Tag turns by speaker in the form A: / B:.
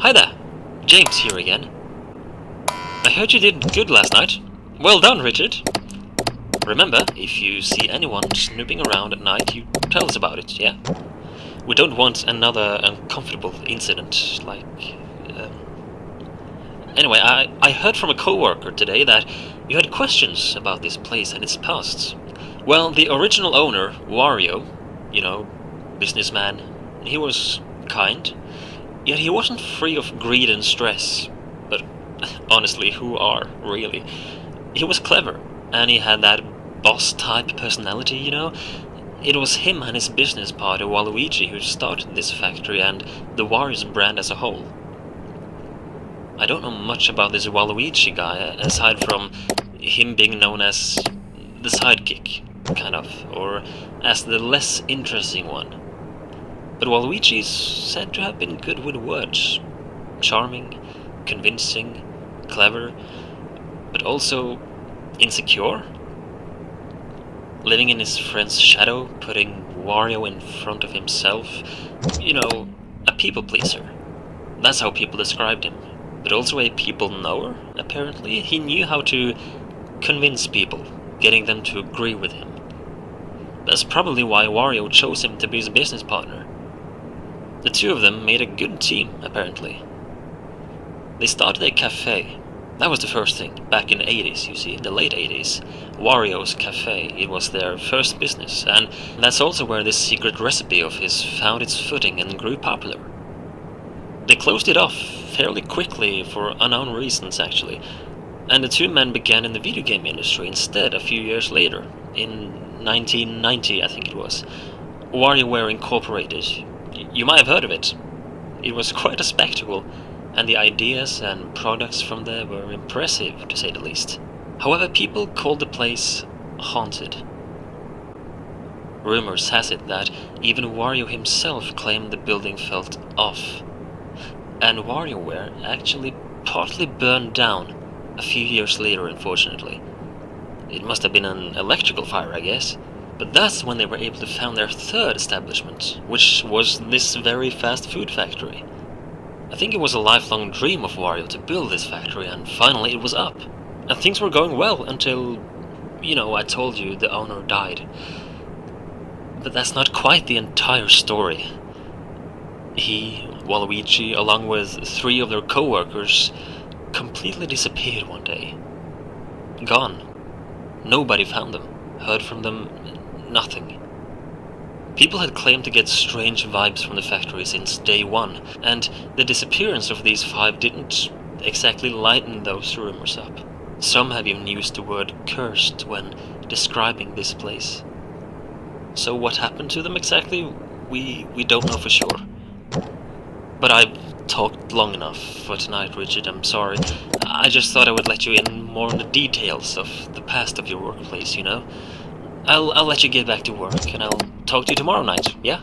A: Hi there, James here again. I heard you did good last night. Well done, Richard. Remember, if you see anyone snooping around at night, you tell us about it, yeah? We don't want another uncomfortable incident, like... Anyway, I heard from a co-worker today that you had questions about this place and its past. Well, the original owner, Wario, businessman, he was kind, yet he wasn't free of greed and stress. But honestly, who are, really? He was clever, and he had that boss-type personality, It was him and his business partner Waluigi who started this factory and the Wario's brand as a whole. I don't know much about this Waluigi guy, aside from him being known as the sidekick, kind of, or as the less interesting one. But Waluigi is said to have been good with words. Charming, convincing, clever, but also insecure. Living in his friend's shadow, putting Wario in front of himself. A people pleaser. That's how people described him. But also a people knower, apparently. He knew how to convince people, getting them to agree with him. That's probably why Wario chose him to be his business partner. The two of them made a good team, apparently. They started a cafe. That was the first thing, back in the 80s, you see, the late 80s. Wario's Cafe, it was their first business, and that's also where this secret recipe of his found its footing and grew popular. They closed it off fairly quickly for unknown reasons, actually, and the two men began in the video game industry instead a few years later, in 1990, I think it was. WarioWare Incorporated. You might have heard of it. It was quite a spectacle, and the ideas and products from there were impressive, to say the least. However, people called the place haunted. Rumors has it that even Wario himself claimed the building felt off, and WarioWare actually partly burned down a few years later, unfortunately. It must have been an electrical fire, I guess. But that's when they were able to found their third establishment, which was this very fast food factory. I think it was a lifelong dream of Wario to build this factory, and finally it was up. And things were going well until, I told you the owner died. But that's not quite the entire story. He, Waluigi, along with 3 of their co-workers, completely disappeared one day. Gone. Nobody found them, heard from them, nothing. People had claimed to get strange vibes from the factory since day one, and the disappearance of these 5 didn't exactly lighten those rumors up. Some have even used the word cursed when describing this place. So what happened to them exactly, we don't know for sure. But I've talked long enough for tonight, Richard, I'm sorry. I just thought I would let you in more on the details of the past of your workplace, I'll let you get back to work, and I'll talk to you tomorrow night, yeah?